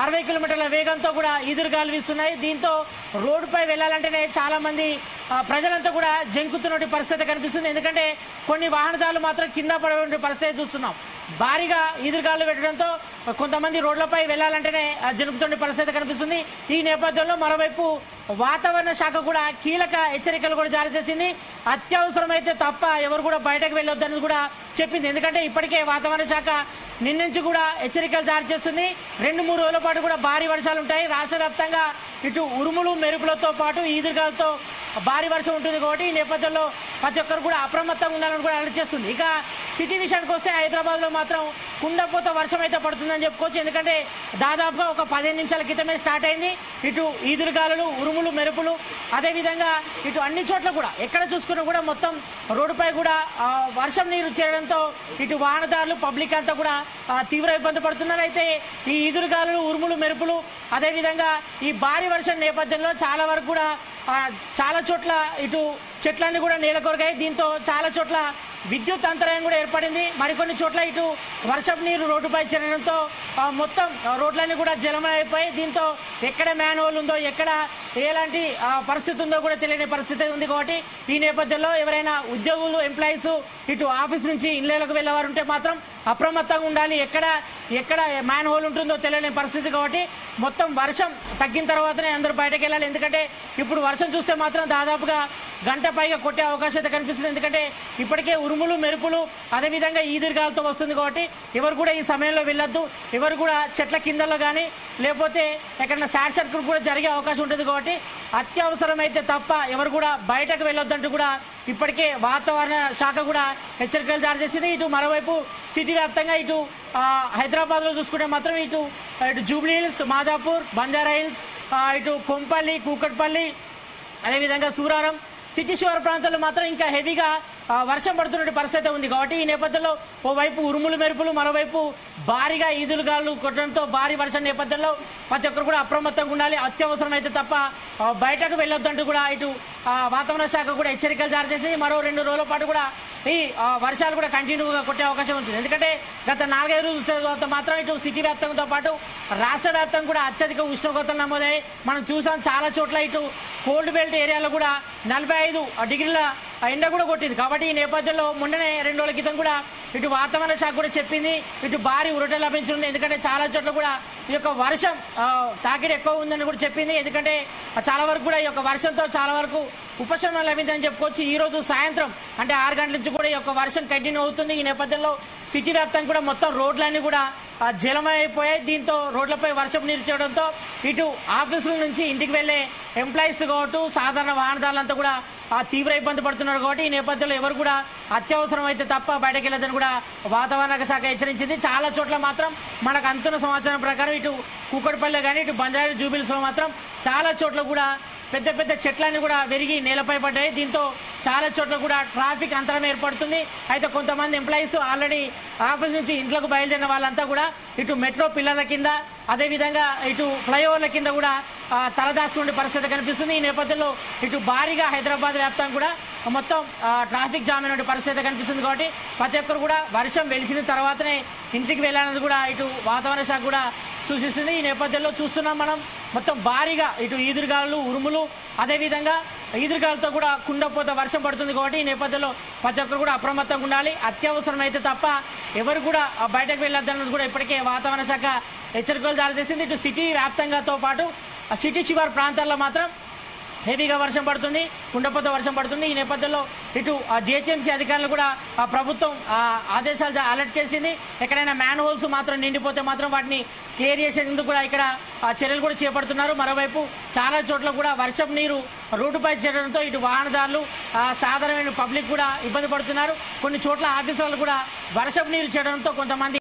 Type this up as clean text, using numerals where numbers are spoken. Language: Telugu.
60 కిలోమీటర్ల వేగంతో కూడా ఈదురుగాలు వీస్తున్నాయి. దీంతో రోడ్డుపై వెళ్లాలంటేనే చాలా మంది ప్రజలంతా కూడా జంకుతున్న పరిస్థితి కనిపిస్తుంది. ఎందుకంటే కొన్ని వాహనదారులు మాత్రం కింద పడే పరిస్థితి చూస్తున్నాం. భారీగా ఈదురుగాలు పెట్టడంతో కొంతమంది రోడ్లపై వెళ్లాలంటేనే జరుపుతున్న పరిస్థితి కనిపిస్తుంది. ఈ నేపథ్యంలో మరోవైపు వాతావరణ శాఖ కూడా కీలక హెచ్చరికలు కూడా జారీ చేసింది. అత్యవసరమైతే తప్ప ఎవరు కూడా బయటకు వెళ్ళొద్దని కూడా చెప్పింది. ఎందుకంటే ఇప్పటికే వాతావరణ శాఖ నిన్నుంచి కూడా హెచ్చరికలు జారీ చేస్తుంది. 2-3 రోజుల పాటు కూడా భారీ వర్షాలు ఉంటాయి. రాష్ట్ర వ్యాప్తంగా ఇటు ఉరుములు మెరుపులతో పాటు ఈదురుగాలతో భారీ వర్షం ఉంటుంది కాబట్టి ఈ నేపథ్యంలో ప్రతి ఒక్కరు కూడా అప్రమత్తంగా ఉండాలని కూడా అలర్ట్ చేస్తుంది. ఇక సిటీ విషయానికి వస్తే హైదరాబాద్లో మాత్రం కుండపోత వర్షం అయితే పడుతుందని చెప్పుకోవచ్చు. ఎందుకంటే దాదాపుగా ఒక 15 నిమిషాల క్రితమే స్టార్ట్ అయింది. ఇటు ఈదురుగాలులు, ఉరుములు, మెరుపులు, అదేవిధంగా ఇటు అన్ని చోట్ల కూడా ఎక్కడ చూసుకున్నా కూడా మొత్తం రోడ్డుపై కూడా వర్షం నీరు చేరడంతో ఇటు వాహనదారులు, పబ్లిక్ అంతా కూడా తీవ్ర ఇబ్బంది పడుతున్నారు. అయితే ఈ ఈదురుగాలులు, ఉరుములు, మెరుపులు, అదేవిధంగా ఈ భారీ వర్షం నేపథ్యంలో చాలా వరకు కూడా చాలా చోట్ల ఇటు చెట్లన్నీ కూడా నేలకొరిగాయి. దీంతో చాలా చోట్ల విద్యుత్ అంతరాయం కూడా ఏర్పడింది. మరికొన్ని చోట్ల ఇటు వర్షపు నీరు రోడ్డుపై చేరడంతో మొత్తం రోడ్లన్నీ కూడా జలమయమైపోయి దీంతో ఎక్కడ మ్యాన్ హోల్ ఉందో, ఎక్కడ ఎలాంటి పరిస్థితి ఉందో కూడా తెలియని పరిస్థితి ఉంది. కాబట్టి ఈ నేపథ్యంలో ఎవరైనా ఉద్యోగులు, ఎంప్లాయీస్ ఇటు ఆఫీస్ నుంచి ఇళ్లకు వెళ్ళేవారు ఉంటే మాత్రం అప్రమత్తంగా ఉండాలి. ఎక్కడ మ్యాన్ హోల్ ఉంటుందో తెలియని పరిస్థితి. కాబట్టి మొత్తం వర్షం తగ్గిన తర్వాతనే అందరూ బయటకు వెళ్ళాలి. ఎందుకంటే ఇప్పుడు వర్షం చూస్తే మాత్రం దాదాపుగా గంట పైగా కొట్టే అవకాశం అయితే కనిపిస్తుంది. ఎందుకంటే ఇప్పటికే ఉరుములు, మెరుపులు, అదేవిధంగా ఈదురుగాలతో వస్తుంది. కాబట్టి ఎవరు కూడా ఈ సమయంలో వెళ్ళొద్దు. ఎవరు కూడా చెట్ల కిందలో కానీ లేకపోతే ఎక్కడైనా షార్ట్ సర్క్యూట్ కూడా జరిగే అవకాశం ఉంటుంది. కాబట్టి అత్యవసరమైతే తప్ప ఎవరు కూడా బయటకు వెళ్ళొద్దంటూ కూడా ఇప్పటికే వాతావరణ శాఖ కూడా హెచ్చరికలు జారీ చేసింది. ఇటు మరోవైపు సిటీ వ్యాప్తంగా ఇటు హైదరాబాద్లో చూసుకుంటే మాత్రం ఇటు Jubilee hills, Madhapur, Banjara hills, ఇటు కొంపల్లి, కూకట్పల్లి, అదేవిధంగా సూరారం, సిటీ శివారు ప్రాంతాల్లో మాత్రం ఇంకా హెవీగా వర్షం పడుతున్న పరిస్థితి ఉంది. కాబట్టి ఈ నేపథ్యంలో ఓవైపు ఉరుములు, మెరుపులు, మరోవైపు భారీగా ఈదురుగాలు కొట్టడంతో భారీ వర్షం నేపథ్యంలో ప్రతి ఒక్కరు కూడా అప్రమత్తంగా ఉండాలి. అత్యవసరమైతే తప్ప బయటకు వెళ్ళొద్దంటూ కూడా ఇటు వాతావరణ శాఖ కూడా హెచ్చరికలు జారీ చేసింది. మరో 2 రోజుల పాటు కూడా ఈ వర్షాలు కూడా కంటిన్యూగా కొట్టే అవకాశం ఉంటుంది. ఎందుకంటే గత 4-5 రోజుల తర్వాత మాత్రం ఇటు సిటీ వ్యాప్తంతో పాటు రాష్ట్ర వ్యాప్తంగా కూడా అత్యధిక ఉష్ణోగ్రతలు నమోదయ్యాయి. మనం చూసాం చాలా చోట్ల ఇటు కోల్డ్ బెల్ట్ ఏరియాలో కూడా 45 డిగ్రీల ఎండ కూడా కొట్టింది. కాబట్టి ఈ నేపథ్యంలో మొన్ననే 2 రోజుల క్రితం కూడా ఇటు వాతావరణ శాఖ కూడా చెప్పింది ఇటు భారీ ఉరట లభించింది. ఎందుకంటే చాలా చోట్ల కూడా ఈ యొక్క వర్షం తాకిడి ఎక్కువ ఉందని కూడా చెప్పింది. ఎందుకంటే చాలా వరకు కూడా ఈ యొక్క వర్షంతో చాలా వరకు ఉపశమనం లభిందని చెప్పుకోవచ్చు. ఈ రోజు సాయంత్రం అంటే 6 గంటల నుంచి కూడా ఈ యొక్క వర్షం కంటిన్యూ అవుతుంది. ఈ నేపథ్యంలో సిటీ వ్యాప్తంగా కూడా మొత్తం రోడ్లన్నీ కూడా జలమైపోయాయి. దీంతో రోడ్లపై వర్షపు నీరు చేయడంతో ఇటు ఆఫీసుల నుంచి ఇంటికి వెళ్లే ఎంప్లాయీస్ కావచ్చు, సాధారణ వాహనదారులంతా కూడా తీవ్ర ఇబ్బంది పడుతున్నారు. కాబట్టి ఈ నేపథ్యంలో ఎవరు కూడా అత్యవసరం అయితే తప్ప బయటకు వెళ్ళదని కూడా వాతావరణ శాఖ హెచ్చరించింది. చాలా చోట్ల మాత్రం మనకు అందుతున్న సమాచారం ప్రకారం ఇటు కూకట్పల్లి కానీ ఇటు బంజారా జూబిలీస్లో మాత్రం చాలా చోట్ల కూడా పెద్ద పెద్ద చెట్లన్నీ కూడా విరిగి నేలపై పడ్డాయి. దీంతో చాలా చోట్ల కూడా ట్రాఫిక్ అంతరం ఏర్పడుతుంది. అయితే కొంతమంది ఎంప్లాయీస్ ఆల్రెడీ ఆఫీస్ నుంచి ఇంట్లోకి బయలుదేరిన వాళ్ళంతా కూడా ఇటు మెట్రో పిల్లర్ల కింద, అదేవిధంగా ఇటు ఫ్లైఓవర్ల కింద కూడా తలదాచుకునే పరిస్థితి కనిపిస్తుంది. ఈ నేపథ్యంలో ఇటు భారీగా హైదరాబాద్ వ్యాప్తంగా కూడా మొత్తం ట్రాఫిక్ జామ్ అయిన పరిస్థితి కనిపిస్తుంది. కాబట్టి ప్రతి ఒక్కరు కూడా వర్షం వెలిసిన తర్వాతనే ఇంటికి వెళ్ళాలని కూడా ఇటు వాతావరణ శాఖ కూడా సూచిస్తుంది. ఈ నేపథ్యంలో చూస్తున్నాం మనం మొత్తం భారీగా ఇటు ఈదురుగాలు, ఉరుములు, అదేవిధంగా ఈదురుగాలతో కూడా కుండపోత వర్షం పడుతుంది. కాబట్టి ఈ నేపథ్యంలో ప్రతి ఒక్కరు కూడా అప్రమత్తంగా ఉండాలి. అత్యవసరం అయితే తప్ప ఎవరు కూడా బయటకు వెళ్ళొద్దన్నది కూడా ఇప్పటికే వాతావరణ శాఖ హెచ్చరికలు జారీ చేసింది. ఇటు సిటీ వ్యాప్తంగాతో పాటు సిటీ శివారు ప్రాంతాల్లో మాత్రం హెవీగా వర్షం పడుతుంది, కుండపోత వర్షం పడుతుంది. ఈ నేపథ్యంలో ఇటు జిహెచ్ఎంసీ అధికారులు కూడా ప్రభుత్వం ఆదేశాలు అలర్ట్ చేసింది. ఎక్కడైనా మ్యాన్ హోల్స్ మాత్రం నిండిపోతే మాత్రం వాటిని క్లియర్ చేసేందుకు కూడా ఇక్కడ చర్యలు కూడా చేపడుతున్నారు. మరోవైపు చాలా చోట్ల కూడా వర్షపు నీరు రోడ్డుపై చేరడంతో ఇటు వాహనదారులు, సాధారణమైన పబ్లిక్ కూడా ఇబ్బంది పడుతున్నారు. కొన్ని చోట్ల ఆఫీసులు కూడా వర్షపు నీరు చేరడంతో కొంతమంది